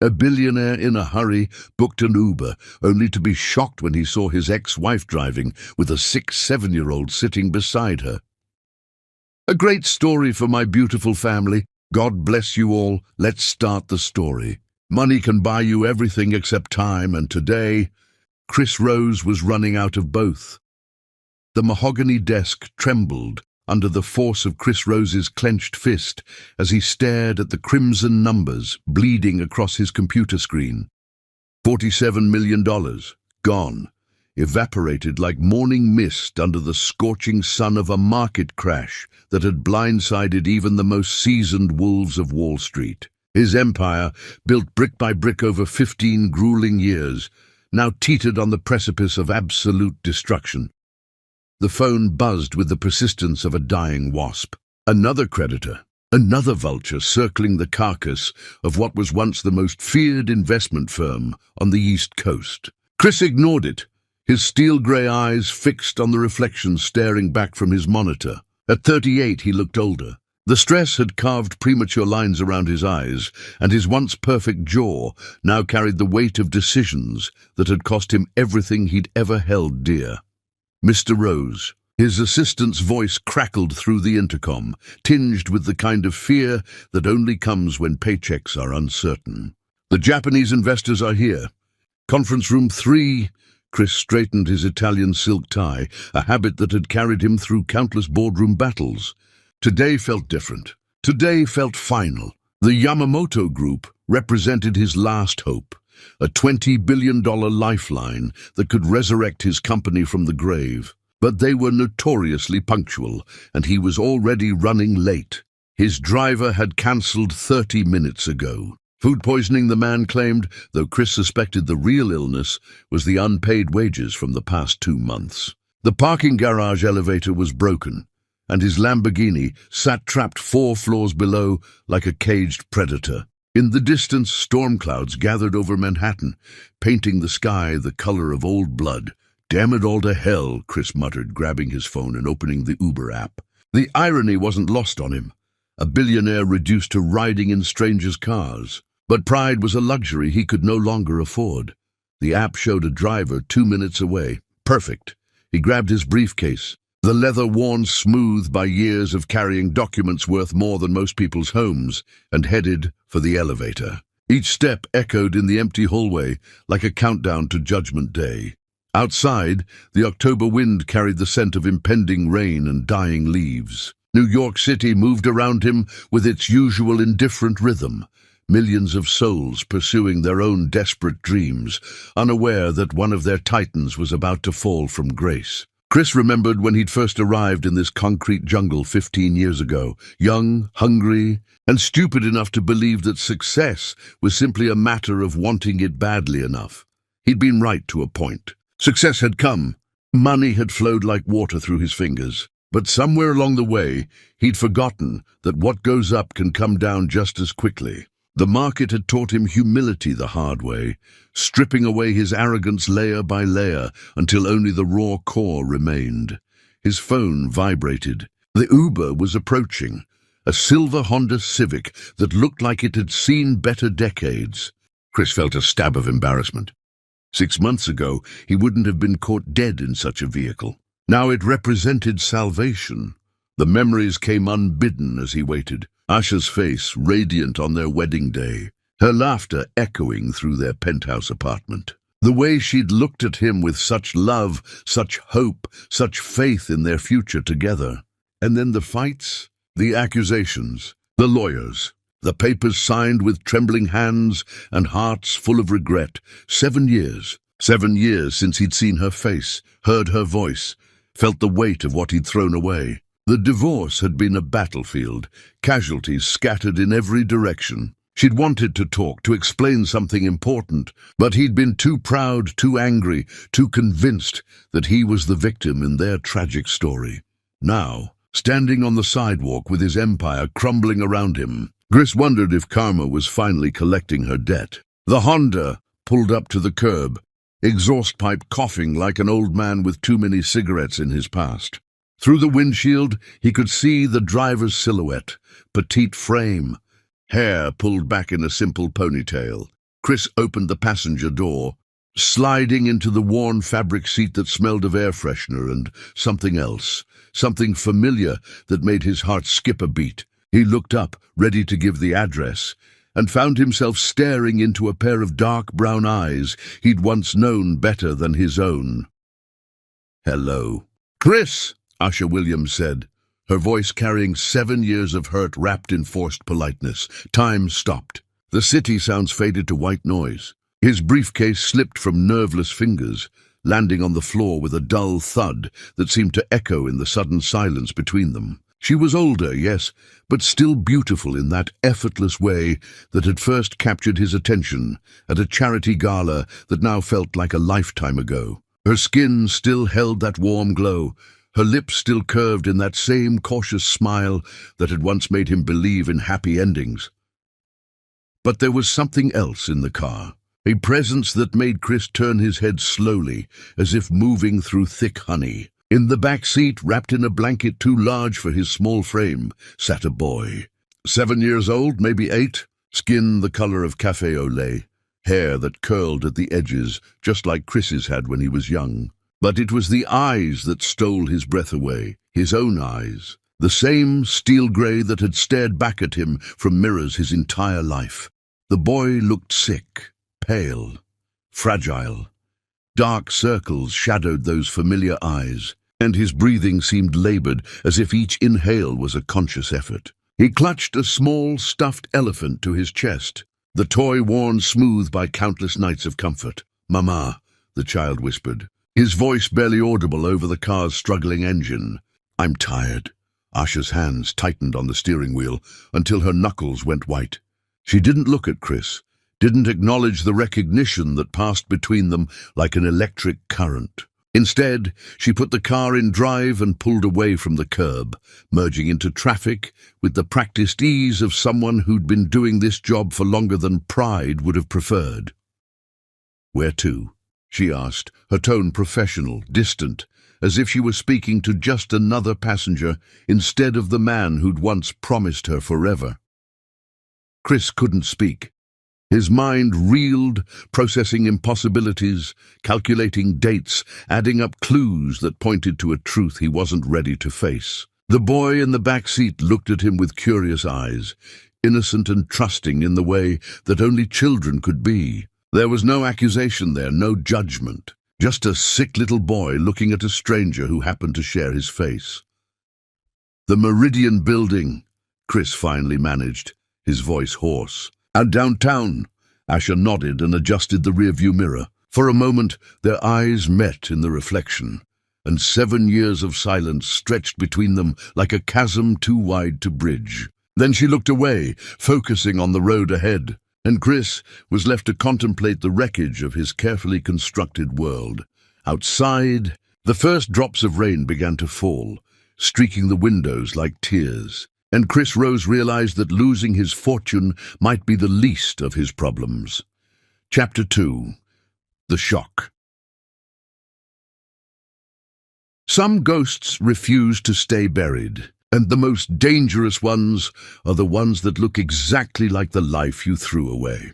A billionaire in a hurry booked an Uber, only to be shocked when he saw his ex-wife driving with a 6-7-year-old sitting beside her. A great story for my beautiful family. God bless you all. Let's start the story. Money can buy you everything except time, and today, Chris Rose was running out of both. The mahogany desk trembled under the force of Chris Rose's clenched fist as he stared at the crimson numbers bleeding across his computer screen. $47 million, gone, evaporated like morning mist under the scorching sun of a market crash that had blindsided even the most seasoned wolves of Wall Street. His empire, built brick by brick over 15 grueling years, now teetered on the precipice of absolute destruction. The phone buzzed with the persistence of a dying wasp. Another creditor, another vulture circling the carcass of what was once the most feared investment firm on the East Coast. Chris ignored it, his steel-grey eyes fixed on the reflection staring back from his monitor. At 38, he looked older. The stress had carved premature lines around his eyes, and his once perfect jaw now carried the weight of decisions that had cost him everything he'd ever held dear. Mr. Rose. His assistant's voice crackled through the intercom, tinged with the kind of fear that only comes when paychecks are uncertain. The Japanese investors are here. Conference room 3. Chris straightened his Italian silk tie, a habit that had carried him through countless boardroom battles. Today felt different. Today felt final. The Yamamoto Group represented his last hope, a $20 billion lifeline that could resurrect his company from the grave. But they were notoriously punctual, and he was already running late. His driver had cancelled 30 minutes ago. Food poisoning, the man claimed, though Chris suspected the real illness was the unpaid wages from the past 2 months. The parking garage elevator was broken, and his Lamborghini sat trapped 4 floors below like a caged predator. In the distance, storm clouds gathered over Manhattan, painting the sky the color of old blood. "Damn it all to hell," Chris muttered, grabbing his phone and opening the Uber app. The irony wasn't lost on him. A billionaire reduced to riding in strangers' cars. But pride was a luxury he could no longer afford. The app showed a driver 2 minutes away. Perfect. He grabbed his briefcase, the leather worn smooth by years of carrying documents worth more than most people's homes, and headed for the elevator. Each step echoed in the empty hallway like a countdown to Judgment Day. Outside, the October wind carried the scent of impending rain and dying leaves. New York City moved around him with its usual indifferent rhythm, millions of souls pursuing their own desperate dreams, unaware that one of their titans was about to fall from grace. Chris remembered when he'd first arrived in this concrete jungle 15 years ago, young, hungry, and stupid enough to believe that success was simply a matter of wanting it badly enough. He'd been right to a point. Success had come. Money had flowed like water through his fingers. But somewhere along the way, he'd forgotten that what goes up can come down just as quickly. The market had taught him humility the hard way, stripping away his arrogance layer by layer until only the raw core remained. His phone vibrated. The Uber was approaching, a silver Honda Civic that looked like it had seen better decades. Chris felt a stab of embarrassment. 6 months ago, he wouldn't have been caught dead in such a vehicle. Now it represented salvation. The memories came unbidden as he waited. Asha's face radiant on their wedding day, her laughter echoing through their penthouse apartment. The way she'd looked at him with such love, such hope, such faith in their future together. And then the fights, the accusations, the lawyers, the papers signed with trembling hands and hearts full of regret. 7 years. 7 years since he'd seen her face, heard her voice, felt the weight of what he'd thrown away. The divorce had been a battlefield, casualties scattered in every direction. She'd wanted to talk, to explain something important, but he'd been too proud, too angry, too convinced that he was the victim in their tragic story. Now, standing on the sidewalk with his empire crumbling around him, Chris wondered if karma was finally collecting her debt. The Honda pulled up to the curb, exhaust pipe coughing like an old man with too many cigarettes in his past. Through the windshield, he could see the driver's silhouette, petite frame, hair pulled back in a simple ponytail. Chris opened the passenger door, sliding into the worn fabric seat that smelled of air freshener and something else, something familiar that made his heart skip a beat. He looked up, ready to give the address, and found himself staring into a pair of dark brown eyes he'd once known better than his own. "Hello." "Chris," Usher Williams said, her voice carrying 7 years of hurt wrapped in forced politeness. Time stopped. The city sounds faded to white noise. His briefcase slipped from nerveless fingers, landing on the floor with a dull thud that seemed to echo in the sudden silence between them. She was older, yes, but still beautiful in that effortless way that had first captured his attention at a charity gala that now felt like a lifetime ago. Her skin still held that warm glow, her lips still curved in that same cautious smile that had once made him believe in happy endings. But there was something else in the car, a presence that made Chris turn his head slowly, as if moving through thick honey. In the back seat, wrapped in a blanket too large for his small frame, sat a boy. 7 years old, maybe 8, skin the color of café au lait, hair that curled at the edges, just like Chris's had when he was young. But it was the eyes that stole his breath away, his own eyes, the same steel grey that had stared back at him from mirrors his entire life. The boy looked sick, pale, fragile. Dark circles shadowed those familiar eyes, and his breathing seemed labored, as if each inhale was a conscious effort. He clutched a small, stuffed elephant to his chest, the toy worn smooth by countless nights of comfort. "Mama," the child whispered, his voice barely audible over the car's struggling engine. "I'm tired." Asha's hands tightened on the steering wheel until her knuckles went white. She didn't look at Chris, didn't acknowledge the recognition that passed between them like an electric current. Instead, she put the car in drive and pulled away from the curb, merging into traffic with the practiced ease of someone who'd been doing this job for longer than pride would have preferred. "Where to?" she asked, her tone professional, distant, as if she were speaking to just another passenger instead of the man who'd once promised her forever. Chris couldn't speak. His mind reeled, processing impossibilities, calculating dates, adding up clues that pointed to a truth he wasn't ready to face. The boy in the back seat looked at him with curious eyes, innocent and trusting in the way that only children could be. There was no accusation there, no judgment, just a sick little boy looking at a stranger who happened to share his face. "The Meridian Building," Chris finally managed, his voice hoarse. "And downtown." Asher nodded and adjusted the rearview mirror. For a moment, their eyes met in the reflection, and 7 years of silence stretched between them like a chasm too wide to bridge. Then she looked away, focusing on the road ahead, and Chris was left to contemplate the wreckage of his carefully constructed world. Outside, the first drops of rain began to fall, streaking the windows like tears. And Chris Rose realized that losing his fortune might be the least of his problems. Chapter 2. The Shock. Some ghosts refuse to stay buried, and the most dangerous ones are the ones that look exactly like the life you threw away.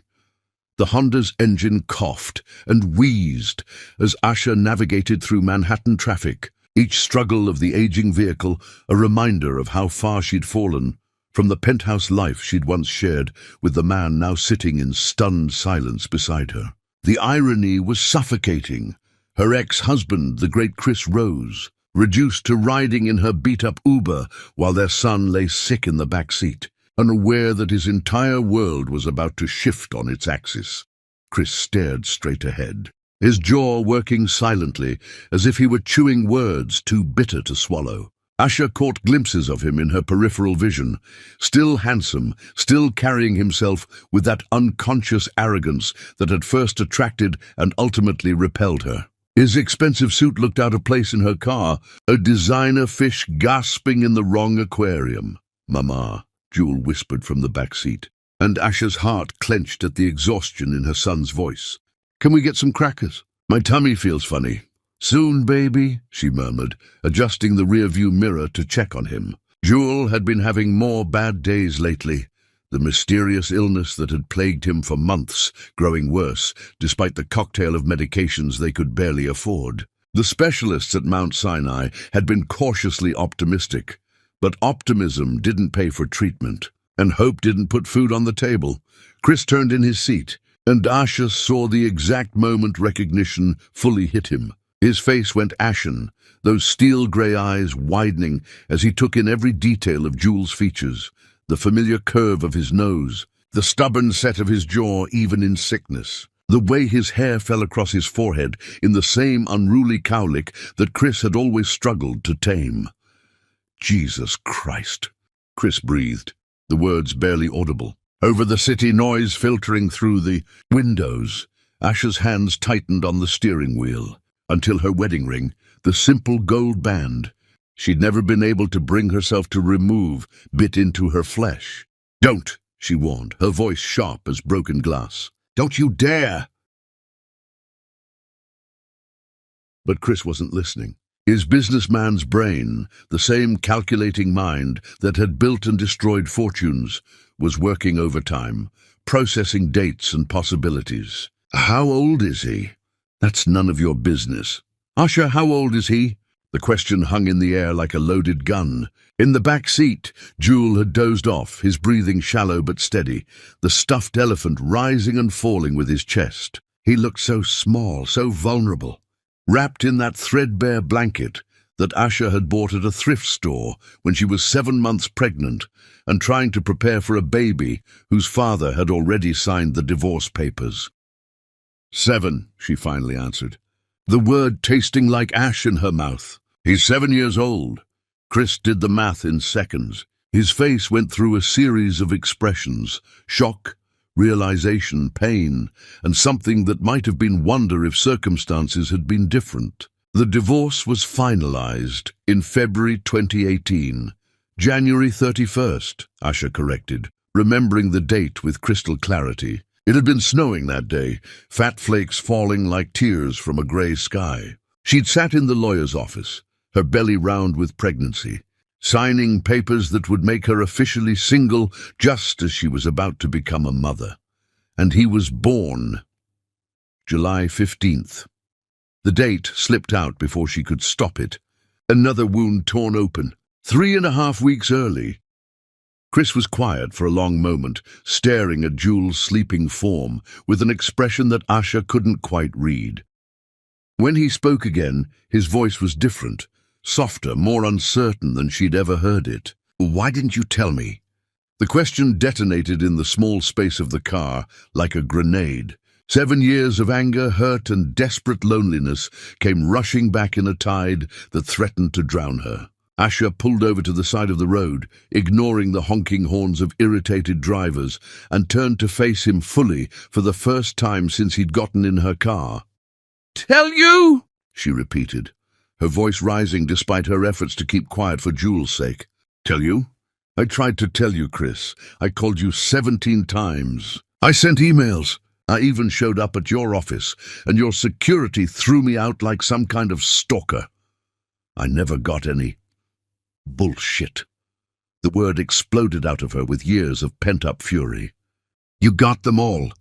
The Honda's engine coughed and wheezed as Asha navigated through Manhattan traffic, each struggle of the aging vehicle a reminder of how far she'd fallen from the penthouse life she'd once shared with the man now sitting in stunned silence beside her. The irony was suffocating. Her ex-husband, the great Chris Rose, reduced to riding in her beat-up Uber while their son lay sick in the back seat, unaware that his entire world was about to shift on its axis. Chris stared straight ahead, his jaw working silently, as if he were chewing words too bitter to swallow. Asha caught glimpses of him in her peripheral vision, still handsome, still carrying himself with that unconscious arrogance that had first attracted and ultimately repelled her. His expensive suit looked out of place in her car, a designer fish gasping in the wrong aquarium. "Mama," Jewel whispered from the back seat, and Asha's heart clenched at the exhaustion in her son's voice. "Can we get some crackers? My tummy feels funny." "Soon, baby," she murmured, adjusting the rearview mirror to check on him. Jewel had been having more bad days lately. the mysterious illness that had plagued him for months, growing worse, despite the cocktail of medications they could barely afford. The specialists at Mount Sinai had been cautiously optimistic, but optimism didn't pay for treatment, and hope didn't put food on the table. Chris turned in his seat, and Asha saw the exact moment recognition fully hit him. His face went ashen, those steel-grey eyes widening as he took in every detail of Jules' features, the familiar curve of his nose, the stubborn set of his jaw even in sickness, the way his hair fell across his forehead in the same unruly cowlick that Chris had always struggled to tame. "Jesus Christ," Chris breathed, the words barely audible. Over the city noise filtering through the windows, Asha's hands tightened on the steering wheel, until her wedding ring, the simple gold band she'd never been able to bring herself to remove, bit into her flesh. "Don't," she warned, her voice sharp as broken glass. "Don't you dare!" But Chris wasn't listening. His businessman's brain, the same calculating mind that had built and destroyed fortunes, was working overtime, processing dates and possibilities. "How old is he?" "That's none of your business." "Asha, how old is he?" The question hung in the air like a loaded gun. In the back seat, Jules had dozed off, his breathing shallow but steady, the stuffed elephant rising and falling with his chest. He looked so small, so vulnerable, wrapped in that threadbare blanket that Asha had bought at a thrift store when she was 7 months pregnant and trying to prepare for a baby whose father had already signed the divorce papers. "7, she finally answered, the word tasting like ash in her mouth. "He's 7 years old." Chris did the math in seconds. His face went through a series of expressions: shock, realization, pain, and something that might have been wonder if circumstances had been different. The divorce was finalized in February 2018. January 31st, Asha corrected, remembering the date with crystal clarity. It had been snowing that day, fat flakes falling like tears from a grey sky. She'd sat in the lawyer's office, her belly round with pregnancy, signing papers that would make her officially single just as she was about to become a mother. And he was born. July 15th. The date slipped out before she could stop it. Another wound torn open, 3.5 weeks early. Chris was quiet for a long moment, staring at Jules' sleeping form with an expression that Asha couldn't quite read. When he spoke again, his voice was different, softer, more uncertain than she'd ever heard it. "Why didn't you tell me?" The question detonated in the small space of the car like a grenade. 7 years of anger, hurt, and desperate loneliness came rushing back in a tide that threatened to drown her. Asha pulled over to the side of the road, ignoring the honking horns of irritated drivers, and turned to face him fully for the first time since he'd gotten in her car. "Tell you?" she repeated, her voice rising despite her efforts to keep quiet for Jules' sake. "Tell you? I tried to tell you, Chris. I called you 17 times. I sent emails. I even showed up at your office, and your security threw me out like some kind of stalker. I never got any. Bullshit." The word exploded out of her with years of pent-up fury. "You got them all.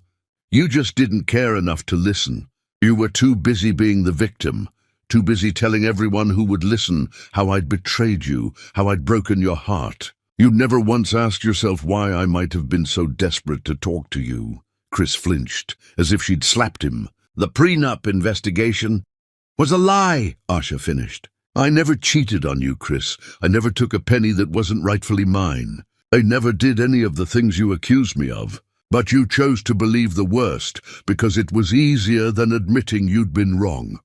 You just didn't care enough to listen. You were too busy being the victim, too busy telling everyone who would listen how I'd betrayed you, how I'd broken your heart. You never once asked yourself why I might have been so desperate to talk to you." Chris flinched, as if she'd slapped him. "The prenup investigation was a lie," Asha finished. "I never cheated on you, Chris. I never took a penny that wasn't rightfully mine. I never did any of the things you accused me of. But you chose to believe the worst because it was easier than admitting you'd been wrong."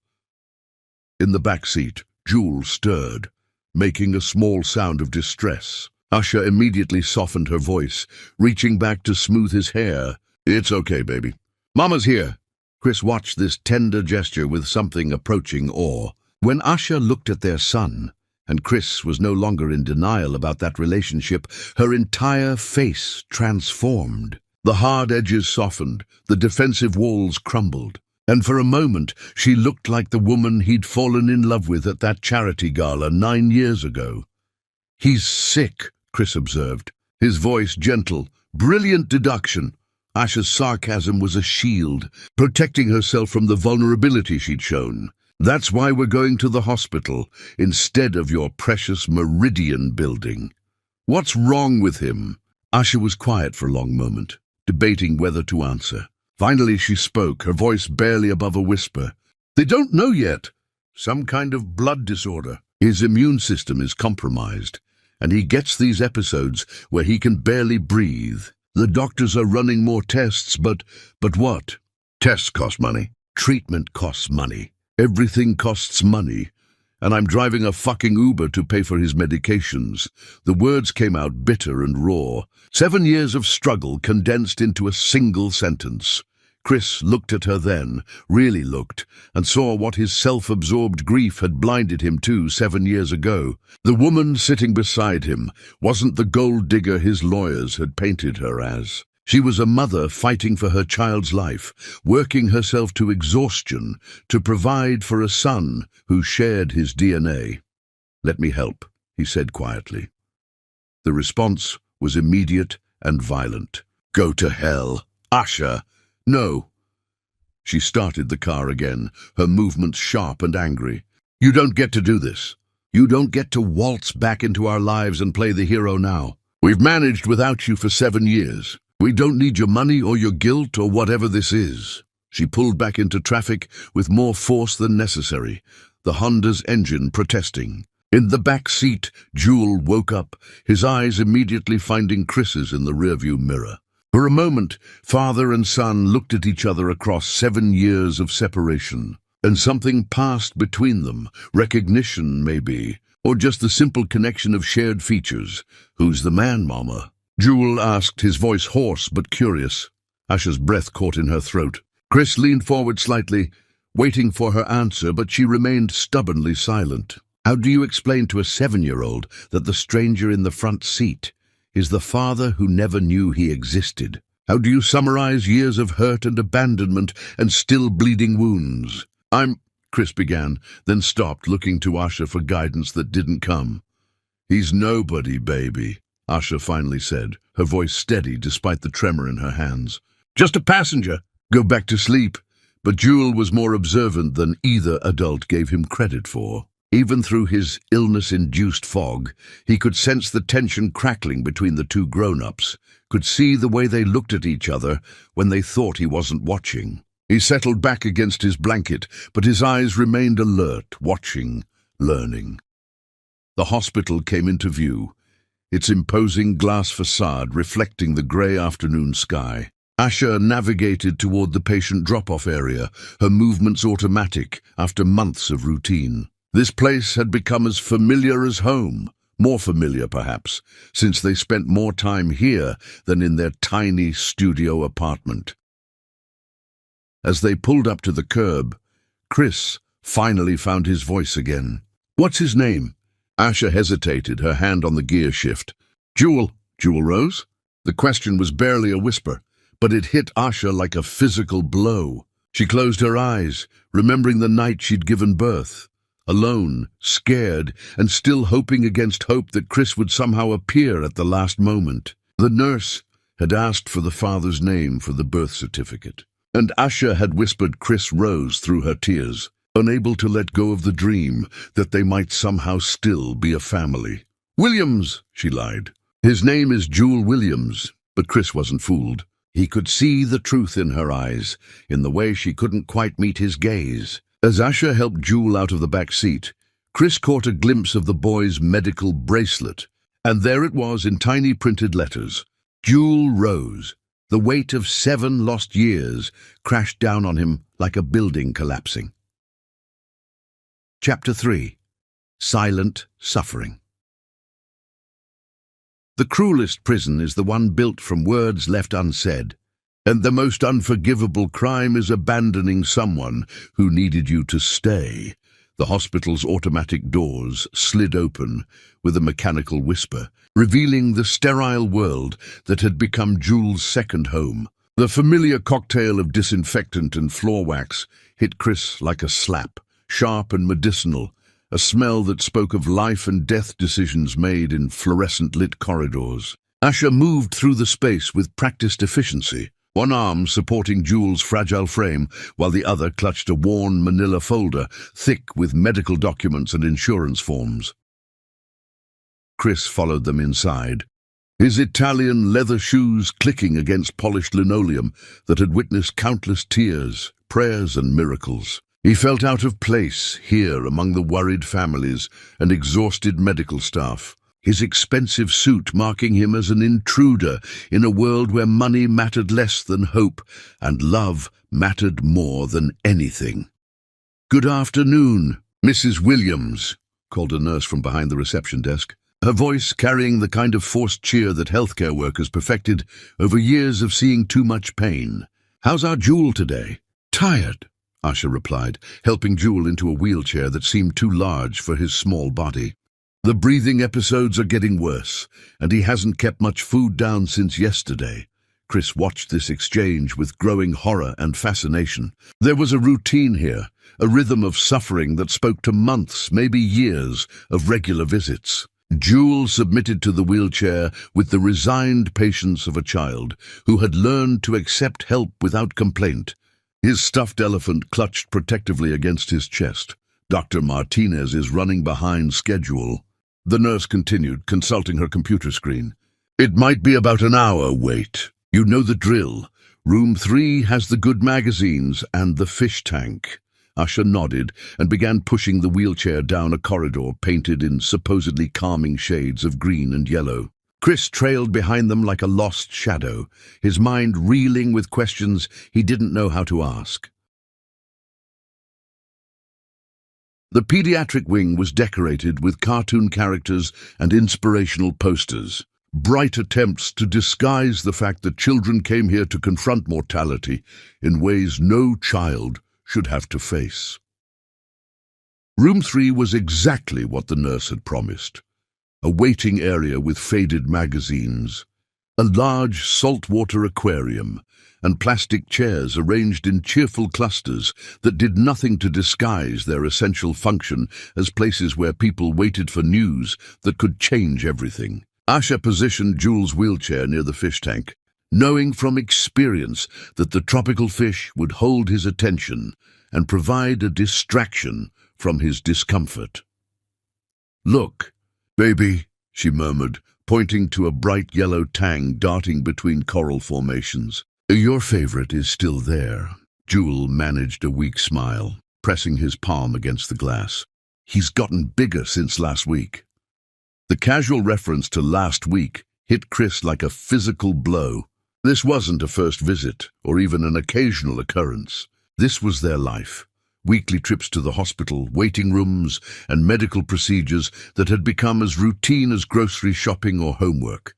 In the back seat, Jules stirred, making a small sound of distress. Asha immediately softened her voice, reaching back to smooth his hair. "It's okay, baby. Mama's here." Chris watched this tender gesture with something approaching awe. When Asha looked at their son, and Chris was no longer in denial about that relationship, her entire face transformed. The hard edges softened, the defensive walls crumbled, and for a moment she looked like the woman he'd fallen in love with at that charity gala 9 years ago. "He's sick," Chris observed, his voice gentle, Brilliant deduction. Asha's sarcasm was a shield, protecting herself from the vulnerability she'd shown. That's why we're going to the hospital, instead of your precious Meridian building. What's wrong with him? Asha was quiet for a long moment, debating whether to answer. Finally she spoke, her voice barely above a whisper. They don't know yet. Some kind of blood disorder. His immune system is compromised, and he gets these episodes where he can barely breathe. The doctors are running more tests, but what? Tests cost money. Treatment costs money. Everything costs money. And I'm driving a fucking Uber to pay for his medications. The words came out bitter and raw. 7 years of struggle condensed into a single sentence. Chris looked at her then, really looked, and saw what his self-absorbed grief had blinded him to 7 years ago. The woman sitting beside him wasn't the gold digger his lawyers had painted her as. She was a mother fighting for her child's life, working herself to exhaustion to provide for a son who shared his DNA. "Let me help," he said quietly. The response was immediate and violent. "Go to hell, Asha! No." She started the car again, her movements sharp and angry. "You don't get to do this. You don't get to waltz back into our lives and play the hero now. We've managed without you for 7 years. We don't need your money or your guilt or whatever this is." She pulled back into traffic with more force than necessary, the Honda's engine protesting. In the back seat, Jewel woke up, his eyes immediately finding Chris's in the rearview mirror. For a moment, father and son looked at each other across 7 years of separation, and something passed between them, recognition maybe, or just the simple connection of shared features. "Who's the man, Mama?" Jewel asked, his voice hoarse but curious. Asha's breath caught in her throat. Chris leaned forward slightly, waiting for her answer, but she remained stubbornly silent. How do you explain to a 7-year-old that the stranger in the front seat is the father who never knew he existed? How do you summarize years of hurt and abandonment and still bleeding wounds? Chris began, then stopped, looking to Asha for guidance that didn't come. "He's nobody, baby," Asha finally said, her voice steady despite the tremor in her hands. "Just a passenger. Go back to sleep." But Jewel was more observant than either adult gave him credit for. Even through his illness-induced fog, he could sense the tension crackling between the two grown-ups, could see the way they looked at each other when they thought he wasn't watching. He settled back against his blanket, but his eyes remained alert, watching, learning. The hospital came into view, its imposing glass facade reflecting the grey afternoon sky. Asha navigated toward the patient drop-off area, her movements automatic after months of routine. This place had become as familiar as home, more familiar perhaps, since they spent more time here than in their tiny studio apartment. As they pulled up to the curb, Chris finally found his voice again. "What's his name?" Asha hesitated, her hand on the gear shift. Jewel Rose?" The question was barely a whisper, but it hit Asha like a physical blow. She closed her eyes, remembering the night she'd given birth. Alone, scared, and still hoping against hope that Chris would somehow appear at the last moment. The nurse had asked for the father's name for the birth certificate, and Asha had whispered Chris Rose through her tears, unable to let go of the dream that they might somehow still be a family. "Williams," she lied. "His name is Jewel Williams." But Chris wasn't fooled. He could see the truth in her eyes, in the way she couldn't quite meet his gaze. As Asha helped Jewel out of the back seat, Chris caught a glimpse of the boy's medical bracelet, and there it was in tiny printed letters. Jewel Rose. The weight of 7 lost years crashed down on him like a building collapsing. Chapter 3. Silent Suffering. The cruelest prison is the one built from words left unsaid. And the most unforgivable crime is abandoning someone who needed you to stay. The hospital's automatic doors slid open with a mechanical whisper, revealing the sterile world that had become Jewel's second home. The familiar cocktail of disinfectant and floor wax hit Chris like a slap, sharp and medicinal, a smell that spoke of life and death decisions made in fluorescent-lit corridors. Asha moved through the space with practiced efficiency, one arm supporting Jules' fragile frame, while the other clutched a worn manila folder, thick with medical documents and insurance forms. Chris followed them inside, his Italian leather shoes clicking against polished linoleum that had witnessed countless tears, prayers, and miracles. He felt out of place here among the worried families and exhausted medical staff, his expensive suit marking him as an intruder in a world where money mattered less than hope and love mattered more than anything. "Good afternoon, Mrs. Williams," called a nurse from behind the reception desk, her voice carrying the kind of forced cheer that healthcare workers perfected over years of seeing too much pain. "How's our Jewel today?" "Tired," Asha replied, helping Jewel into a wheelchair that seemed too large for his small body. "The breathing episodes are getting worse, and he hasn't kept much food down since yesterday." Chris watched this exchange with growing horror and fascination. There was a routine here, a rhythm of suffering that spoke to months, maybe years, of regular visits. Jewel submitted to the wheelchair with the resigned patience of a child who had learned to accept help without complaint. His stuffed elephant clutched protectively against his chest. "Dr. Martinez is running behind schedule," the nurse continued, consulting her computer screen. "It might be about an hour wait. You know the drill. Room 3 has the good magazines and the fish tank." Asha nodded and began pushing the wheelchair down a corridor painted in supposedly calming shades of green and yellow. Chris trailed behind them like a lost shadow, his mind reeling with questions he didn't know how to ask. The pediatric wing was decorated with cartoon characters and inspirational posters, bright attempts to disguise the fact that children came here to confront mortality in ways no child should have to face. Room 3 was exactly what the nurse had promised. A waiting area with faded magazines, a large saltwater aquarium, and plastic chairs arranged in cheerful clusters that did nothing to disguise their essential function as places where people waited for news that could change everything. Asha positioned Jules' wheelchair near the fish tank, knowing from experience that the tropical fish would hold his attention and provide a distraction from his discomfort. "Look, baby," she murmured, pointing to a bright yellow tang darting between coral formations. "Your favorite is still there." Jewel managed a weak smile, pressing his palm against the glass. "He's gotten bigger since last week." The casual reference to last week hit Chris like a physical blow. This wasn't a first visit, or even an occasional occurrence. This was their life. Weekly trips to the hospital, waiting rooms, and medical procedures that had become as routine as grocery shopping or homework.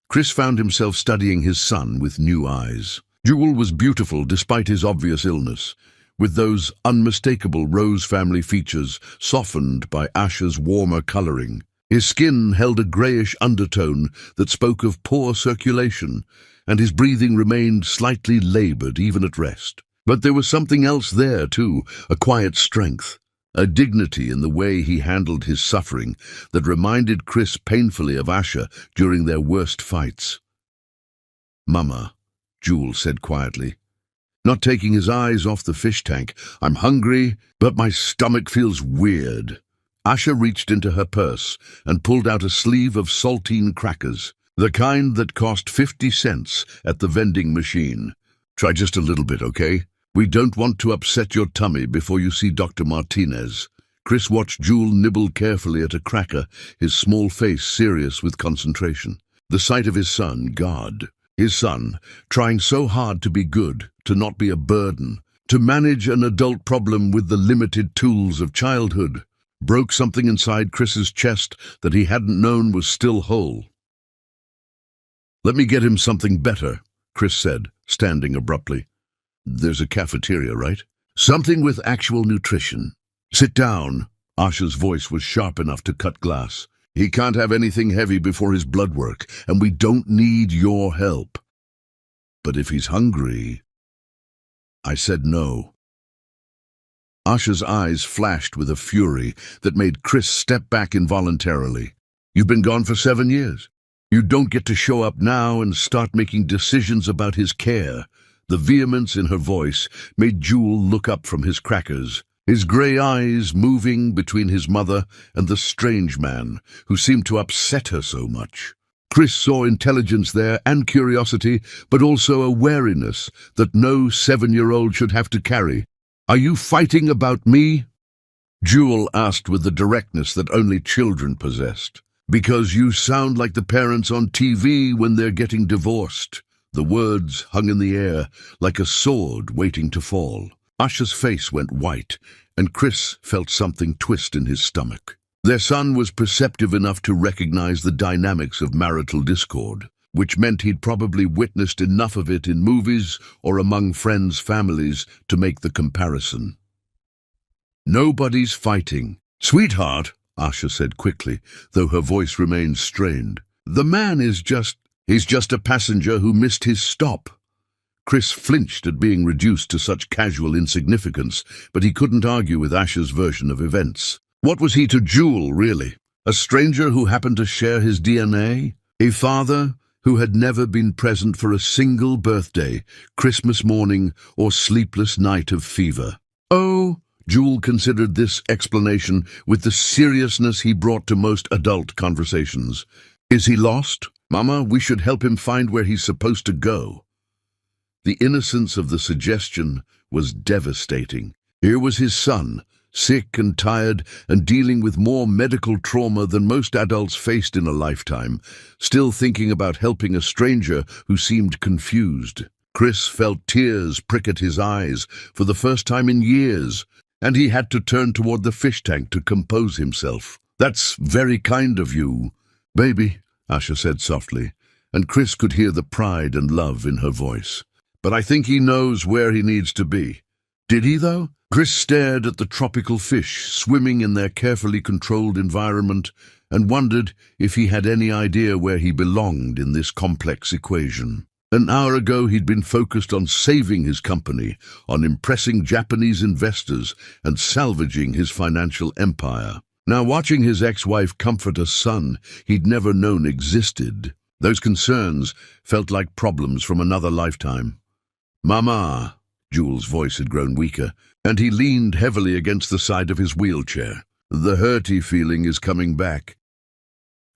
Chris found himself studying his son with new eyes. Jewel was beautiful despite his obvious illness, with those unmistakable Rose family features softened by Asha's warmer coloring. His skin held a greyish undertone that spoke of poor circulation, and his breathing remained slightly laboured even at rest. But there was something else there too, a quiet strength, a dignity in the way he handled his suffering that reminded Chris painfully of Asha during their worst fights. "Mama," Jewel said quietly, not taking his eyes off the fish tank, "I'm hungry, but my stomach feels weird." Asha reached into her purse and pulled out a sleeve of saltine crackers, the kind that cost 50 cents at the vending machine. "Try just a little bit, okay? We don't want to upset your tummy before you see Dr. Martinez." Chris watched Jewel nibble carefully at a cracker, his small face serious with concentration. The sight of his son, God, his son, trying so hard to be good, to not be a burden, to manage an adult problem with the limited tools of childhood, broke something inside Chris's chest that he hadn't known was still whole. "Let me get him something better," Chris said, standing abruptly. "There's a cafeteria, right? Something with actual nutrition." "Sit down." Asha's voice was sharp enough to cut glass. "He can't have anything heavy before his blood work, and we don't need your help." "But if he's hungry—" I said no. Asha's eyes flashed with a fury that made Chris step back involuntarily. "You've been gone for 7 years. You don't get to show up now and start making decisions about his care." The vehemence in her voice made Jewel look up from his crackers, his grey eyes moving between his mother and the strange man who seemed to upset her so much. Chris saw intelligence there and curiosity, but also a wariness that no 7-year-old should have to carry. "Are you fighting about me?" Jewel asked with the directness that only children possessed. "Because you sound like the parents on TV when they're getting divorced." The words hung in the air like a sword waiting to fall. Asha's face went white, and Chris felt something twist in his stomach. Their son was perceptive enough to recognize the dynamics of marital discord, which meant he'd probably witnessed enough of it in movies or among friends' families to make the comparison. "Nobody's fighting." "Sweetheart," Asha said quickly, though her voice remained strained. "The man is he's just a passenger who missed his stop." Chris flinched at being reduced to such casual insignificance, but he couldn't argue with Asha's version of events. What was he to Jewel, really? A stranger who happened to share his DNA? A father who had never been present for a single birthday, Christmas morning, or sleepless night of fever? "Oh," Jewel considered this explanation with the seriousness he brought to most adult conversations. "Is he lost? Mama, we should help him find where he's supposed to go." The innocence of the suggestion was devastating. Here was his son, sick and tired and dealing with more medical trauma than most adults faced in a lifetime, still thinking about helping a stranger who seemed confused. Chris felt tears prick at his eyes for the first time in years, and he had to turn toward the fish tank to compose himself. "That's very kind of you, baby," Asha said softly, and Chris could hear the pride and love in her voice. "But I think he knows where he needs to be." Did he, though? Chris stared at the tropical fish swimming in their carefully controlled environment and wondered if he had any idea where he belonged in this complex equation. An hour ago he'd been focused on saving his company, on impressing Japanese investors and salvaging his financial empire. Now watching his ex-wife comfort a son he'd never known existed, those concerns felt like problems from another lifetime. "Mama," Jewel's voice had grown weaker, and he leaned heavily against the side of his wheelchair. "The hurty feeling is coming back."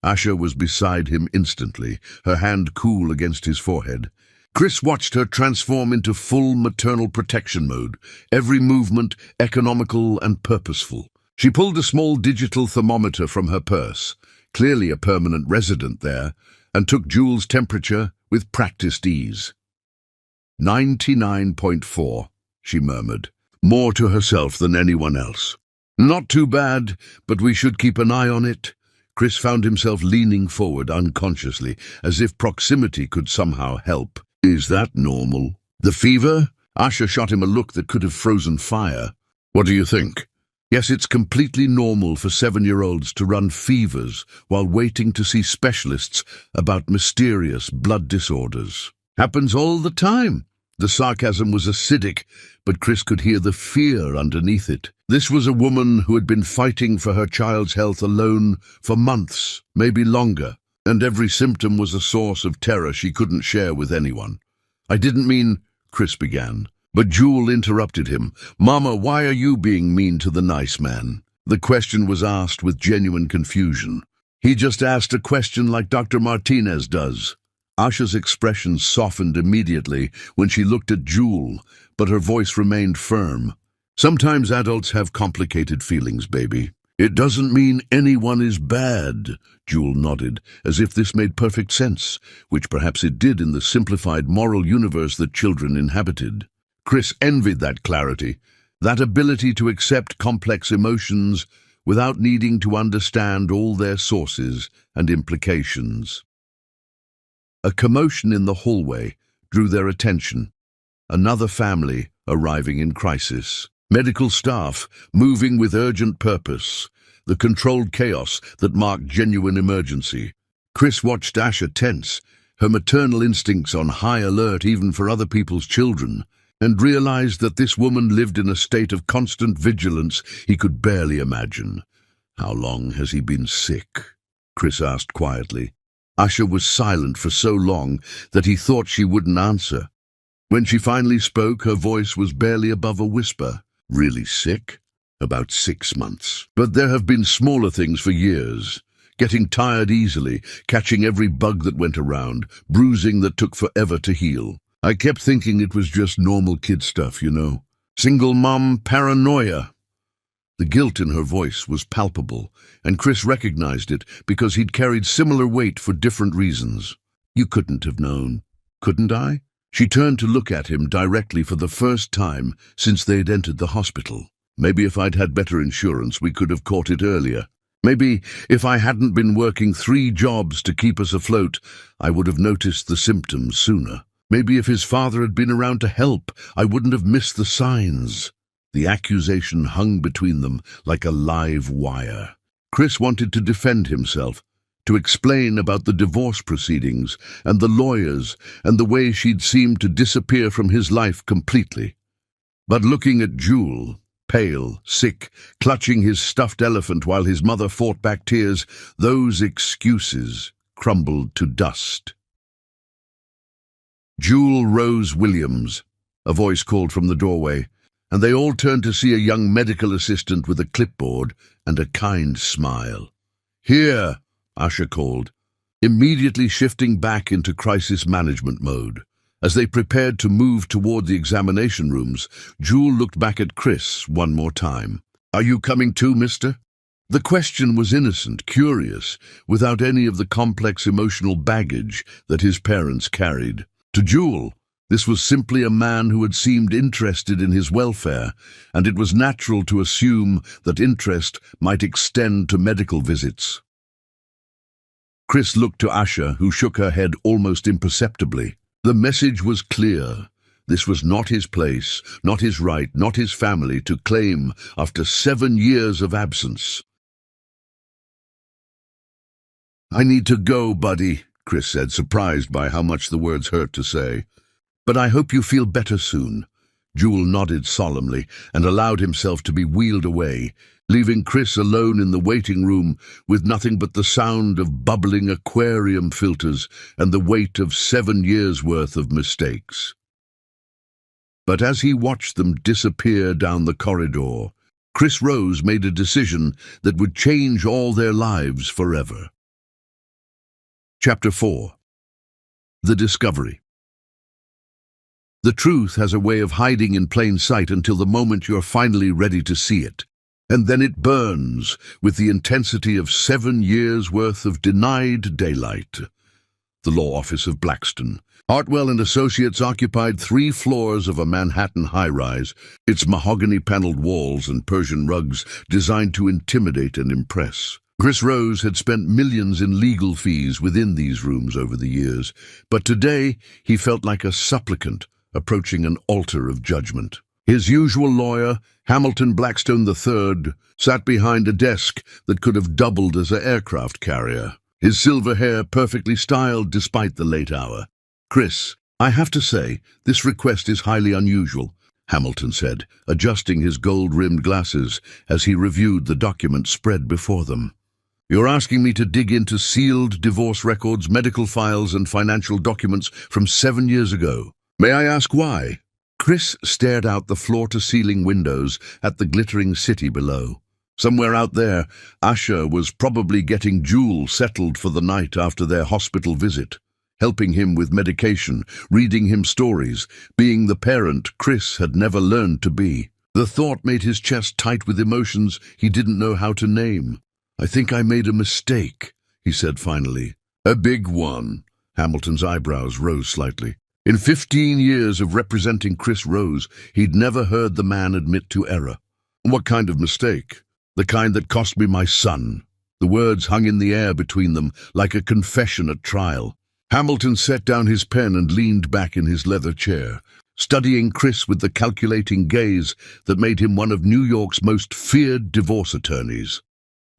Asha was beside him instantly, her hand cool against his forehead. Chris watched her transform into full maternal protection mode, every movement economical and purposeful. She pulled a small digital thermometer from her purse, clearly a permanent resident there, and took Jewel's temperature with practiced ease. 99.4, she murmured, more to herself than anyone else. "Not too bad, but we should keep an eye on it." Chris found himself leaning forward unconsciously, as if proximity could somehow help. "Is that normal?" "The fever?" Asha shot him a look that could have frozen fire. "What do you think?" "Yes, it's completely normal for 7-year-olds to run fevers while waiting to see specialists about mysterious blood disorders. Happens all the time." The sarcasm was acidic, but Chris could hear the fear underneath it. This was a woman who had been fighting for her child's health alone for months, maybe longer, and every symptom was a source of terror she couldn't share with anyone. "I didn't mean," Chris began, but Jewel interrupted him. "Mama, why are you being mean to the nice man?" The question was asked with genuine confusion. "He just asked a question like Dr. Martinez does." Asha's expression softened immediately when she looked at Jewel, but her voice remained firm. "Sometimes adults have complicated feelings, baby. It doesn't mean anyone is bad." Jewel nodded, as if this made perfect sense, which perhaps it did in the simplified moral universe that children inhabited. Chris envied that clarity, that ability to accept complex emotions without needing to understand all their sources and implications. A commotion in the hallway drew their attention. Another family arriving in crisis. Medical staff moving with urgent purpose. The controlled chaos that marked genuine emergency. Chris watched Asha tense, her maternal instincts on high alert even for other people's children, and realized that this woman lived in a state of constant vigilance he could barely imagine. "How long has he been sick?" Chris asked quietly. Asha was silent for so long that he thought she wouldn't answer. When she finally spoke, her voice was barely above a whisper. Really sick? About 6 months. But there have been smaller things for years. Getting tired easily, catching every bug that went around, bruising that took forever to heal. I kept thinking it was just normal kid stuff, you know. Single mom paranoia. The guilt in her voice was palpable, and Chris recognized it because he'd carried similar weight for different reasons. You couldn't have known. Couldn't I? She turned to look at him directly for the first time since they'd entered the hospital. Maybe if I'd had better insurance, we could have caught it earlier. Maybe if I hadn't been working 3 jobs to keep us afloat, I would have noticed the symptoms sooner. Maybe if his father had been around to help, I wouldn't have missed the signs. The accusation hung between them like a live wire. Chris wanted to defend himself, to explain about the divorce proceedings and the lawyers and the way she'd seemed to disappear from his life completely. But looking at Jewel, pale, sick, clutching his stuffed elephant while his mother fought back tears, those excuses crumbled to dust. Jewel Rose Williams, a voice called from the doorway, and they all turned to see a young medical assistant with a clipboard and a kind smile. "Here," Asha called, immediately shifting back into crisis management mode. As they prepared to move toward the examination rooms, Jewel looked back at Chris one more time. "Are you coming too, mister?" The question was innocent, curious, without any of the complex emotional baggage that his parents carried. To Jewel, this was simply a man who had seemed interested in his welfare, and it was natural to assume that interest might extend to medical visits. Chris looked to Asha, who shook her head almost imperceptibly. The message was clear. This was not his place, not his right, not his family to claim after 7 years of absence. "I need to go, buddy," Chris said, surprised by how much the words hurt to say. "But I hope you feel better soon." Jewel nodded solemnly and allowed himself to be wheeled away, leaving Chris alone in the waiting room with nothing but the sound of bubbling aquarium filters and the weight of 7 years' worth of mistakes. But as he watched them disappear down the corridor, Chris Rose made a decision that would change all their lives forever. Chapter 4. The Discovery. The truth has a way of hiding in plain sight until the moment you're finally ready to see it. And then it burns with the intensity of 7 years' worth of denied daylight. The law office of Blackstone. Hartwell and Associates occupied 3 floors of a Manhattan high-rise, its mahogany-paneled walls and Persian rugs designed to intimidate and impress. Chris Rose had spent millions in legal fees within these rooms over the years, but today he felt like a supplicant approaching an altar of judgment. His usual lawyer, Hamilton Blackstone III, sat behind a desk that could have doubled as an aircraft carrier, his silver hair perfectly styled despite the late hour. "Chris, I have to say, this request is highly unusual," Hamilton said, adjusting his gold-rimmed glasses as he reviewed the document spread before them. "You're asking me to dig into sealed divorce records, medical files, and financial documents from 7 years ago. May I ask why?" Chris stared out the floor-to-ceiling windows at the glittering city below. Somewhere out there, Asha was probably getting Jewel settled for the night after their hospital visit, helping him with medication, reading him stories, being the parent Chris had never learned to be. The thought made his chest tight with emotions he didn't know how to name. "I think I made a mistake," he said finally. "A big one." Hamilton's eyebrows rose slightly. In 15 years of representing Chris Rose, he'd never heard the man admit to error. "What kind of mistake?" "The kind that cost me my son." The words hung in the air between them like a confession at trial. Hamilton set down his pen and leaned back in his leather chair, studying Chris with the calculating gaze that made him one of New York's most feared divorce attorneys.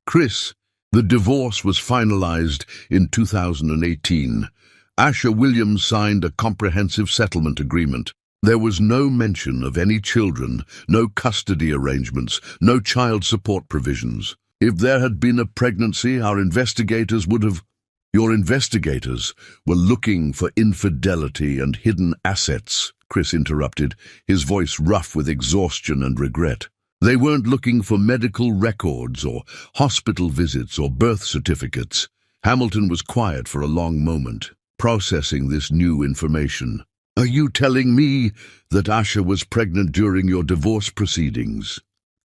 "Chris, the divorce was finalized in 2018. Asha Williams signed a comprehensive settlement agreement. There was no mention of any children, no custody arrangements, no child support provisions. If there had been a pregnancy, our investigators would have..." Your investigators were looking for infidelity and hidden assets, Chris interrupted, his voice rough with exhaustion and regret. They weren't looking for medical records or hospital visits or birth certificates. Hamilton was quiet for a long moment, processing this new information. Are you telling me that Asha was pregnant during your divorce proceedings?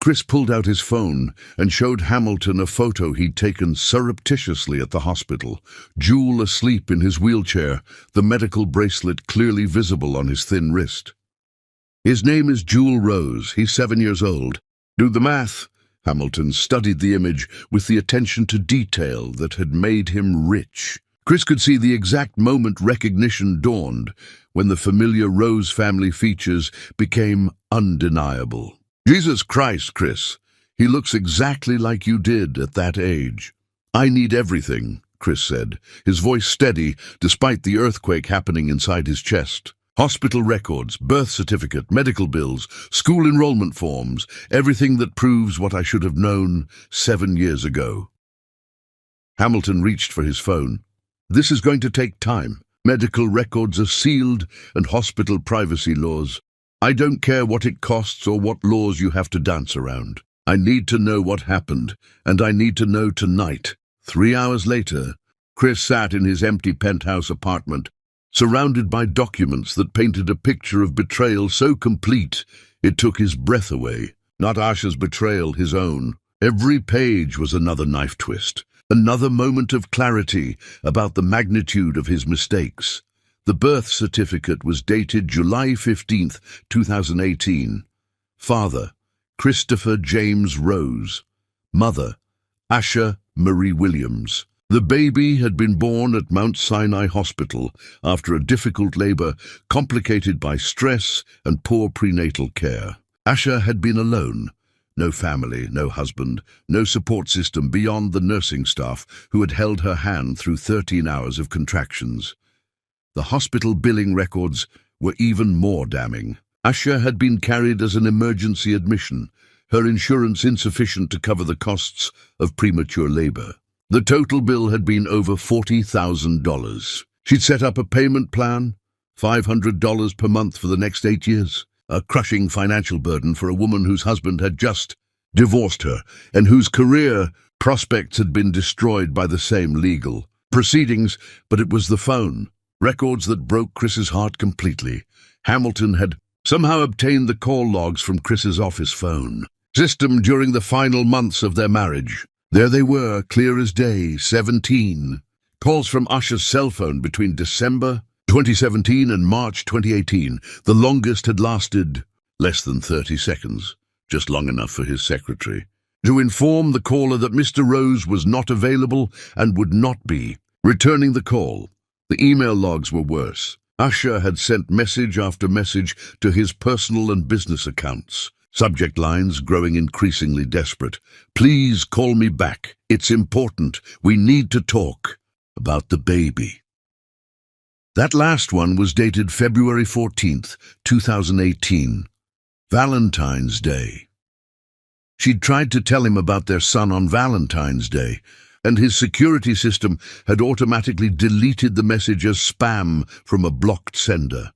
Chris pulled out his phone and showed Hamilton a photo he'd taken surreptitiously at the hospital, Jewel asleep in his wheelchair, the medical bracelet clearly visible on his thin wrist. His name is Jewel Rose. He's 7 years old. Do the math. Hamilton studied the image with the attention to detail that had made him rich. Chris could see the exact moment recognition dawned, when the familiar Rose family features became undeniable. Jesus Christ, Chris. He looks exactly like you did at that age. I need everything, Chris said, his voice steady despite the earthquake happening inside his chest. Hospital records, birth certificate, medical bills, school enrollment forms, everything that proves what I should have known 7 years ago. Hamilton reached for his phone. This is going to take time. Medical records are sealed and hospital privacy laws. I don't care what it costs or what laws you have to dance around. I need to know what happened, and I need to know tonight. 3 hours later, Chris sat in his empty penthouse apartment, surrounded by documents that painted a picture of betrayal so complete it took his breath away. Not Asha's betrayal, his own. Every page was another knife twist, another moment of clarity about the magnitude of his mistakes. The birth certificate was dated July 15th, 2018. Father, Christopher James Rose. Mother, Asha Marie Williams. The baby had been born at Mount Sinai Hospital after a difficult labor complicated by stress and poor prenatal care. Asha had been alone. No family, no husband, no support system beyond the nursing staff who had held her hand through 13 hours of contractions. The hospital billing records were even more damning. Asha had been carried as an emergency admission, her insurance insufficient to cover the costs of premature labor. The total bill had been over $40,000. She'd set up a payment plan, $500 per month for the next 8 years, a crushing financial burden for a woman whose husband had just divorced her and whose career prospects had been destroyed by the same legal proceedings, but it was the phone. Records that broke Chris's heart completely. Hamilton had somehow obtained the call logs from Chris's office phone system during the final months of their marriage. There they were, clear as day, 17. Calls from Asha's cell phone between December 2017 and March 2018. The longest had lasted less than 30 seconds, just long enough for his secretary to inform the caller that Mr. Rose was not available and would not be returning the call. The email logs were worse. Asha had sent message after message to his personal and business accounts. Subject lines growing increasingly desperate. Please call me back. It's important. We need to talk about the baby. That last one was dated February 14th, 2018. Valentine's Day. She'd tried to tell him about their son on Valentine's Day, and his security system had automatically deleted the message as spam from a blocked sender.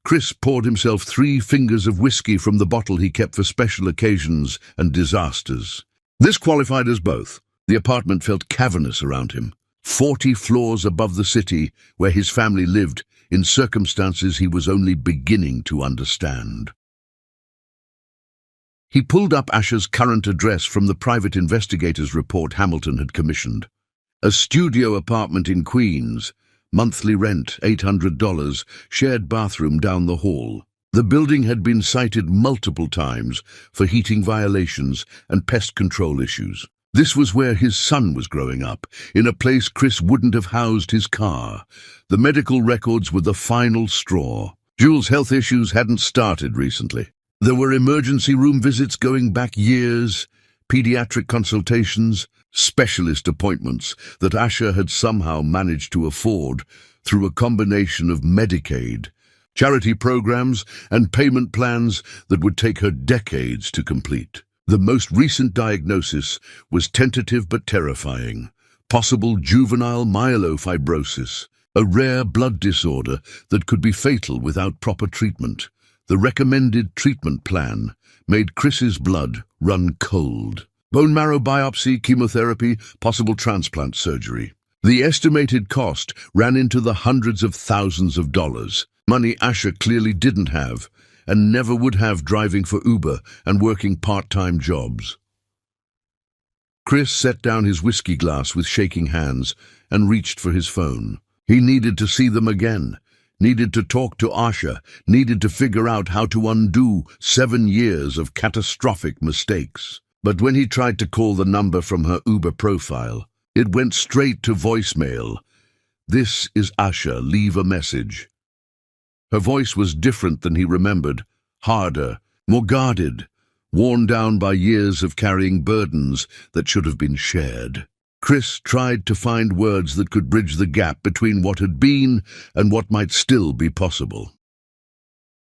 Chris poured himself 3 fingers of whiskey from the bottle he kept for special occasions and disasters. This qualified as both. The apartment felt cavernous around him, 40 floors above the city where his family lived in circumstances he was only beginning to understand. He pulled up Asha's current address from the private investigator's report Hamilton had commissioned. A studio apartment in Queens, monthly rent $800, shared bathroom down the hall. The building had been cited multiple times for heating violations and pest control issues. This was where his son was growing up, in a place Chris wouldn't have housed his car. The medical records were the final straw. Jewel's health issues hadn't started recently. There were emergency room visits going back years, pediatric consultations, specialist appointments that Asha had somehow managed to afford through a combination of Medicaid, charity programs, and payment plans that would take her decades to complete. The most recent diagnosis was tentative but terrifying: possible juvenile myelofibrosis, a rare blood disorder that could be fatal without proper treatment. The recommended treatment plan made Chris's blood run cold. Bone marrow biopsy, chemotherapy, possible transplant surgery. The estimated cost ran into the hundreds of thousands of dollars, money Asher clearly didn't have and never would have, driving for Uber and working part-time jobs. Chris set down his whiskey glass with shaking hands and reached for his phone. He needed to see them again, needed to talk to Asha, needed to figure out how to undo 7 years of catastrophic mistakes. But when he tried to call the number from her Uber profile, it went straight to voicemail. "This is Asha, leave a message." Her voice was different than he remembered, harder, more guarded, worn down by years of carrying burdens that should have been shared. Chris tried to find words that could bridge the gap between what had been and what might still be possible.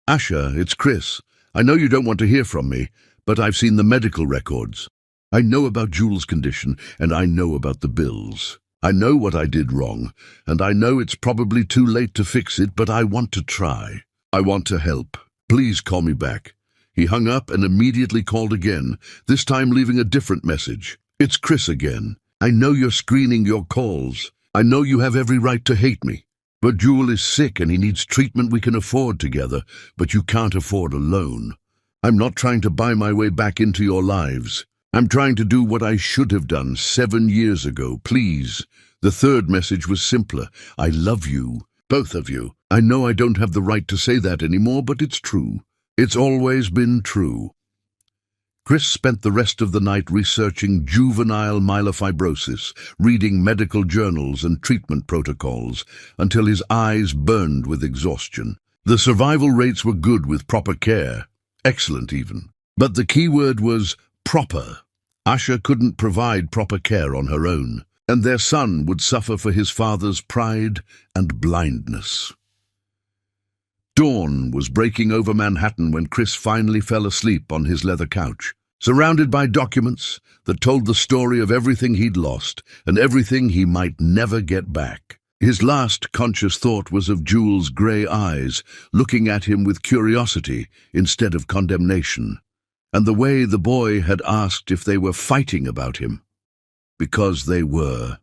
"Asha, it's Chris. I know you don't want to hear from me, but I've seen the medical records. I know about Jules' condition, and I know about the bills. I know what I did wrong, and I know it's probably too late to fix it, but I want to try. I want to help. Please call me back." He hung up and immediately called again, this time leaving a different message. "It's Chris again. I know you're screening your calls. I know you have every right to hate me. But Jules is sick and he needs treatment we can afford together, but you can't afford alone. I'm not trying to buy my way back into your lives. I'm trying to do what I should have done 7 years ago, please." The third message was simpler. "I love you, both of you. I know I don't have the right to say that anymore, but it's true. It's always been true." Chris spent the rest of the night researching juvenile myelofibrosis, reading medical journals and treatment protocols, until his eyes burned with exhaustion. The survival rates were good with proper care, excellent even. But the key word was proper. Asha couldn't provide proper care on her own, and their son would suffer for his father's pride and blindness. Dawn was breaking over Manhattan when Chris finally fell asleep on his leather couch, surrounded by documents that told the story of everything he'd lost and everything he might never get back. His last conscious thought was of Jules' grey eyes, looking at him with curiosity instead of condemnation, and the way the boy had asked if they were fighting about him. Because they were,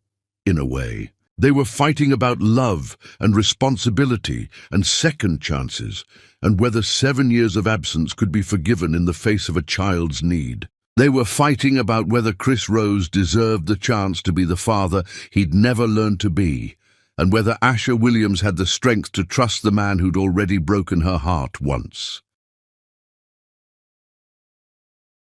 in a way. They were fighting about love and responsibility and second chances, and whether 7 years of absence could be forgiven in the face of a child's need. They were fighting about whether Chris Rose deserved the chance to be the father he'd never learned to be, and whether Asha Williams had the strength to trust the man who'd already broken her heart once.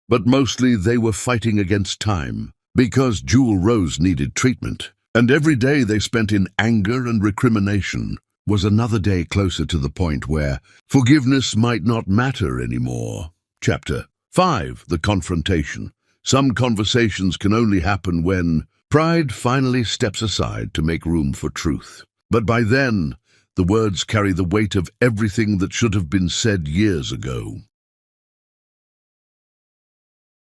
But mostly they were fighting against time, because Jules Rose needed treatment. And every day they spent in anger and recrimination was another day closer to the point where forgiveness might not matter anymore. Chapter 5. The Confrontation. Some conversations can only happen when pride finally steps aside to make room for truth. But by then, the words carry the weight of everything that should have been said years ago.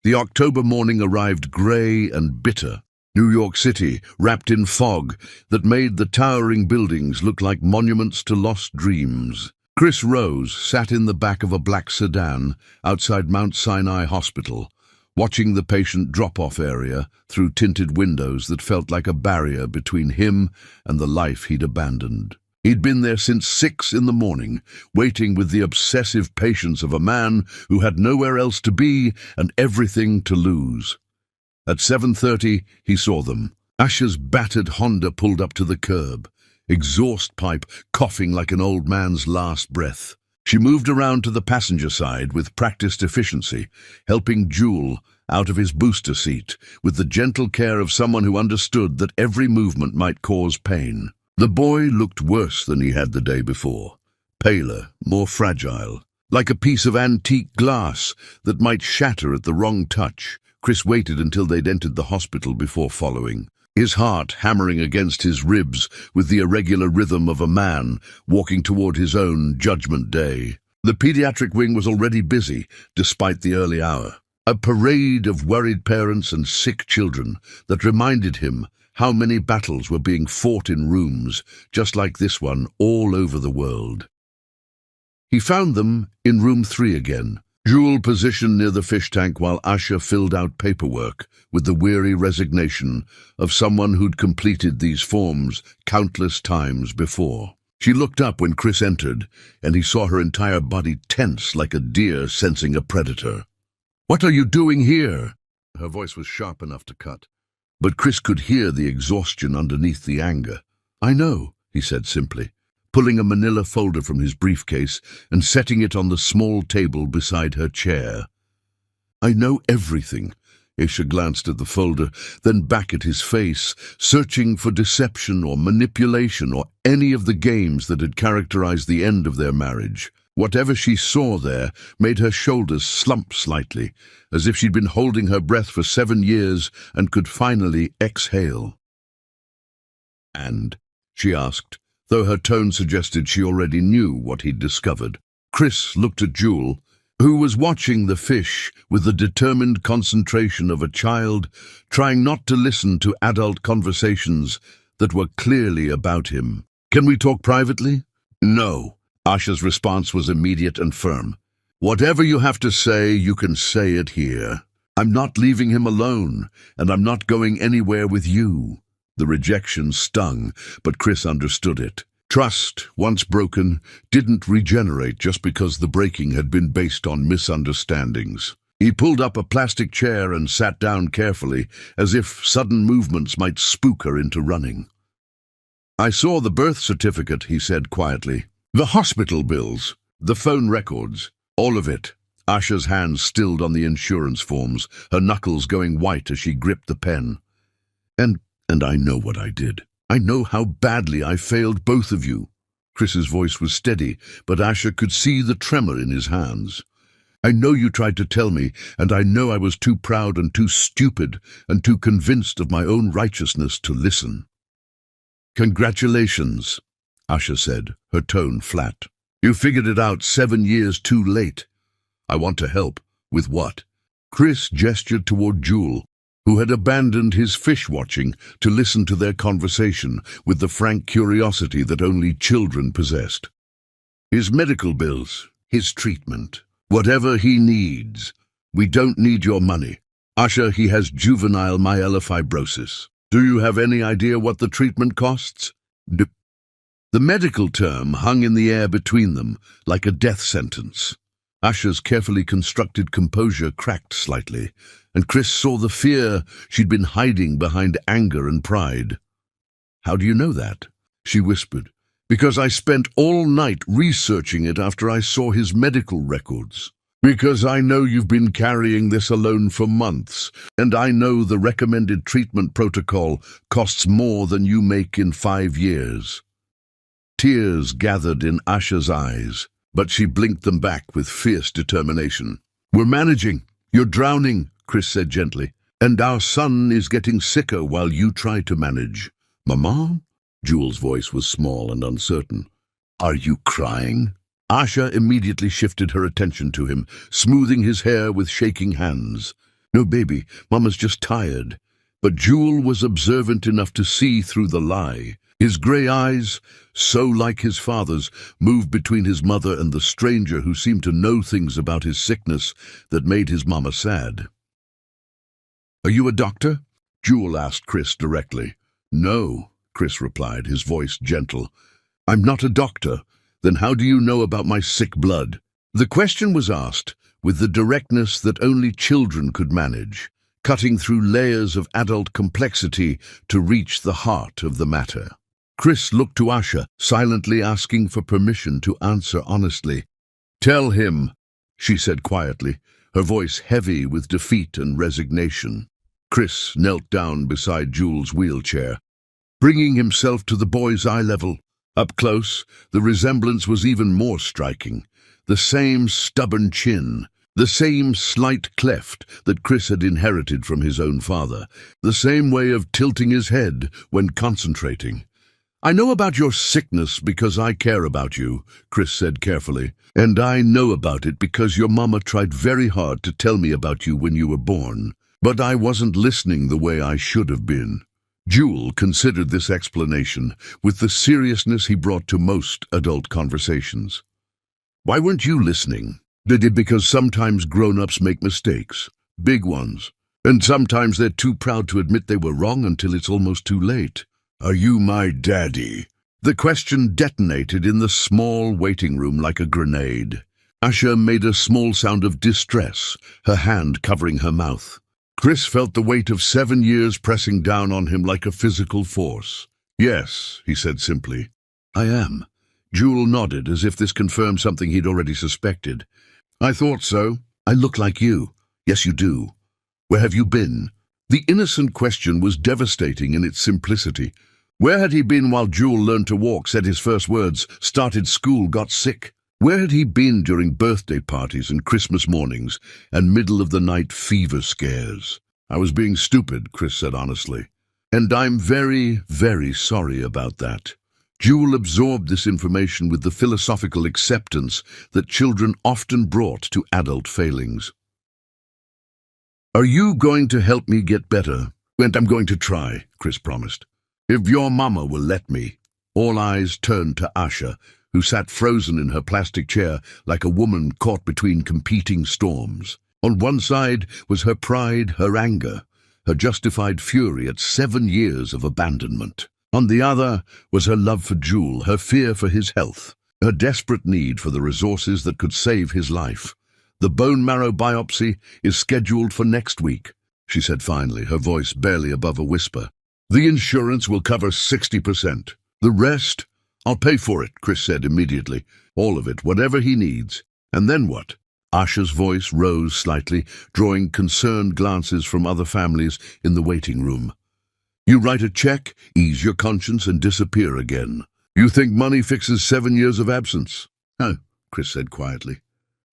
The October morning arrived grey and bitter. New York City, wrapped in fog that made the towering buildings look like monuments to lost dreams. Chris Rose sat in the back of a black sedan outside Mount Sinai Hospital, watching the patient drop-off area through tinted windows that felt like a barrier between him and the life he'd abandoned. He'd been there since 6 in the morning, waiting with the obsessive patience of a man who had nowhere else to be and everything to lose. At 7:30, he saw them. Asha's battered Honda pulled up to the curb, exhaust pipe coughing like an old man's last breath. She moved around to the passenger side with practiced efficiency, helping Jules out of his booster seat with the gentle care of someone who understood that every movement might cause pain. The boy looked worse than he had the day before, paler, more fragile, like a piece of antique glass that might shatter at the wrong touch. Chris waited until they'd entered the hospital before following, his heart hammering against his ribs with the irregular rhythm of a man walking toward his own judgment day. The pediatric wing was already busy, despite the early hour. A parade of worried parents and sick children that reminded him how many battles were being fought in rooms, just like this one, all over the world. He found them in room 3 again, Jewel positioned near the fish tank while Asha filled out paperwork with the weary resignation of someone who'd completed these forms countless times before. She looked up when Chris entered, and he saw her entire body tense like a deer sensing a predator. "What are you doing here?" Her voice was sharp enough to cut, but Chris could hear the exhaustion underneath the anger. "I know," he said simply, pulling a manila folder from his briefcase and setting it on the small table beside her chair. "I know everything." Asha glanced at the folder, then back at his face, searching for deception or manipulation or any of the games that had characterized the end of their marriage. Whatever she saw there made her shoulders slump slightly, as if she'd been holding her breath for 7 years and could finally exhale. "And?" she asked, though her tone suggested she already knew what he'd discovered. Chris looked at Jewel, who was watching the fish with the determined concentration of a child trying not to listen to adult conversations that were clearly about him. "Can we talk privately?" "No." Asha's response was immediate and firm. "Whatever you have to say, you can say it here. I'm not leaving him alone, and I'm not going anywhere with you." The rejection stung, but Chris understood it. Trust, once broken, didn't regenerate just because the breaking had been based on misunderstandings. He pulled up a plastic chair and sat down carefully, as if sudden movements might spook her into running. "I saw the birth certificate," he said quietly. "The hospital bills, the phone records, all of it." Asha's hands stilled on the insurance forms, her knuckles going white as she gripped the pen. And I know what I did. I know how badly I failed both of you." Chris's voice was steady, but Asha could see the tremor in his hands. "I know you tried to tell me, and I know I was too proud and too stupid and too convinced of my own righteousness to listen." "Congratulations," Asha said, her tone flat. "You figured it out 7 years too late. I want to help. With what?" Chris gestured toward Jewel, who had abandoned his fish-watching to listen to their conversation with the frank curiosity that only children possessed. "His medical bills, his treatment, whatever he needs. We don't need your money. Asha, he has juvenile myelofibrosis. Do you have any idea what the treatment costs?" The medical term hung in the air between them, like a death sentence. Asha's carefully constructed composure cracked slightly, and Chris saw the fear she'd been hiding behind anger and pride. "How do you know that?" she whispered. "Because I spent all night researching it after I saw his medical records. Because I know you've been carrying this alone for months, and I know the recommended treatment protocol costs more than you make in 5 years. Tears gathered in Asha's eyes, but she blinked them back with fierce determination. "We're managing. You're drowning," Chris said gently, "and our son is getting sicker while you try to manage." "Mama?" Jewel's voice was small and uncertain. "Are you crying?" Asha immediately shifted her attention to him, smoothing his hair with shaking hands. "No, baby, Mama's just tired." But Jewel was observant enough to see through the lie. His grey eyes, so like his father's, moved between his mother and the stranger who seemed to know things about his sickness that made his mama sad. "Are you a doctor?" Jewel asked Chris directly. "No," Chris replied, his voice gentle. "I'm not a doctor. Then how do you know about my sick blood?" The question was asked with the directness that only children could manage, cutting through layers of adult complexity to reach the heart of the matter. Chris looked to Asha, silently asking for permission to answer honestly. "Tell him," she said quietly, her voice heavy with defeat and resignation. Chris knelt down beside Jewel's wheelchair, bringing himself to the boy's eye level. Up close, the resemblance was even more striking. The same stubborn chin, the same slight cleft that Chris had inherited from his own father, the same way of tilting his head when concentrating. "I know about your sickness because I care about you," Chris said carefully, "and I know about it because your mama tried very hard to tell me about you when you were born, but I wasn't listening the way I should have been. Jewel considered this explanation with the seriousness he brought to most adult conversations. Why weren't you listening? Because sometimes grown-ups make mistakes, big ones, and sometimes they're too proud to admit they were wrong until it's almost too late. Are you my daddy? The question detonated in the small waiting room like a grenade. Asha made a small sound of distress, her hand covering her mouth. Chris felt the weight of 7 years pressing down on him like a physical force. Yes, he said simply. I am. Jewel nodded as if this confirmed something he'd already suspected. I thought so. I look like you. Yes, you do. Where have you been? The innocent question was devastating in its simplicity. Where had he been while Jewel learned to walk, said his first words, started school, got sick? Where had he been during birthday parties and Christmas mornings and middle-of-the-night fever scares? I was being stupid, Chris said honestly. And I'm very, very sorry about that. Jewel absorbed this information with the philosophical acceptance that children often brought to adult failings. Are you going to help me get better? And I'm going to try, Chris promised. If your mama will let me. All eyes turned to Asha, who sat frozen in her plastic chair like a woman caught between competing storms. On one side was her pride, her anger, her justified fury at 7 years of abandonment. On the other was her love for Jewel, her fear for his health, her desperate need for the resources that could save his life. The bone marrow biopsy is scheduled for next week, she said finally, her voice barely above a whisper. The insurance will cover 60%. The rest, I'll pay for it, Chris said immediately. All of it, whatever he needs. And then what? Asha's voice rose slightly, drawing concerned glances from other families in the waiting room. You write a check, ease your conscience, and disappear again. You think money fixes 7 years of absence? No, Chris said quietly.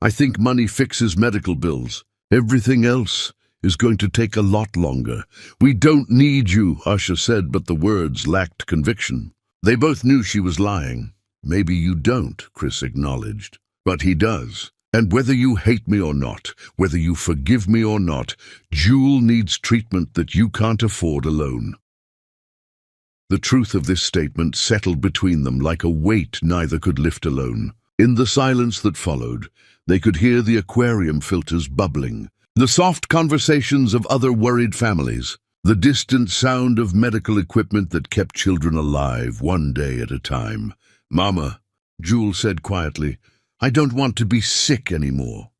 I think money fixes medical bills. Everything else is going to take a lot longer. We don't need you, Asha said, but the words lacked conviction. They both knew she was lying. Maybe you don't, Chris acknowledged. But he does. And whether you hate me or not, whether you forgive me or not, Jewel needs treatment that you can't afford alone. The truth of this statement settled between them like a weight neither could lift alone. In the silence that followed, they could hear the aquarium filters bubbling, the soft conversations of other worried families, the distant sound of medical equipment that kept children alive one day at a time. Mama, Jewel said quietly, I don't want to be sick anymore.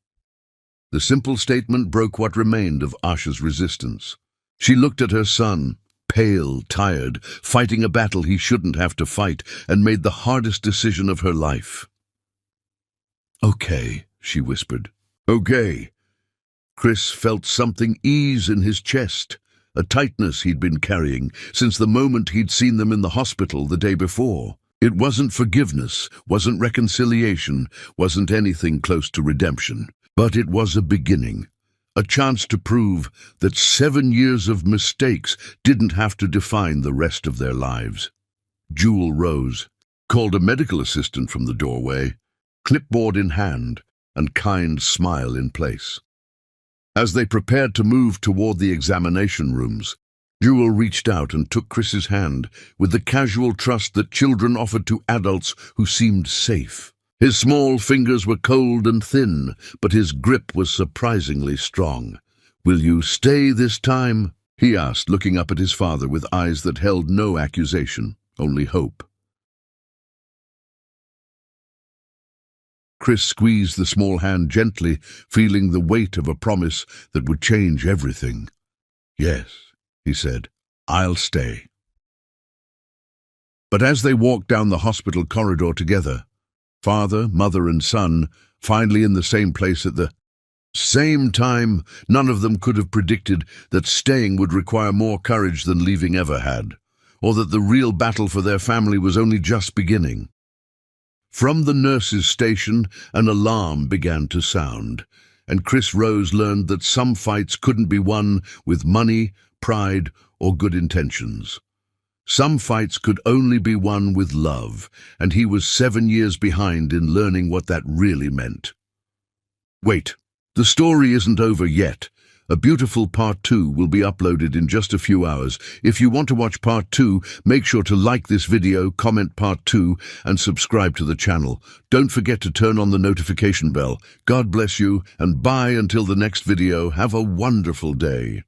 The simple statement broke what remained of Asha's resistance. She looked at her son, pale, tired, fighting a battle he shouldn't have to fight, and made the hardest decision of her life. Okay, she whispered. Okay. Chris felt something ease in his chest, a tightness he'd been carrying since the moment he'd seen them in the hospital the day before. It wasn't forgiveness, wasn't reconciliation, wasn't anything close to redemption, but it was a beginning, a chance to prove that 7 years of mistakes didn't have to define the rest of their lives. Jewel rose, called a medical assistant from the doorway, clipboard in hand, and kind smile in place. As they prepared to move toward the examination rooms, Jewel reached out and took Chris's hand with the casual trust that children offered to adults who seemed safe. His small fingers were cold and thin, but his grip was surprisingly strong. Will you stay this time? He asked, looking up at his father with eyes that held no accusation, only hope. Chris squeezed the small hand gently, feeling the weight of a promise that would change everything. Yes, he said, I'll stay. But as they walked down the hospital corridor together, father, mother, and son, finally in the same place at the same time, none of them could have predicted that staying would require more courage than leaving ever had, or that the real battle for their family was only just beginning. From the nurse's station, an alarm began to sound, and Chris Rose learned that some fights couldn't be won with money, pride, or good intentions. Some fights could only be won with love, and he was 7 years behind in learning what that really meant. Wait, the story isn't over yet. A beautiful part 2 will be uploaded in just a few hours. If you want to watch part 2, make sure to like this video, comment part 2, and subscribe to the channel. Don't forget to turn on the notification bell. God bless you, and bye until the next video. Have a wonderful day.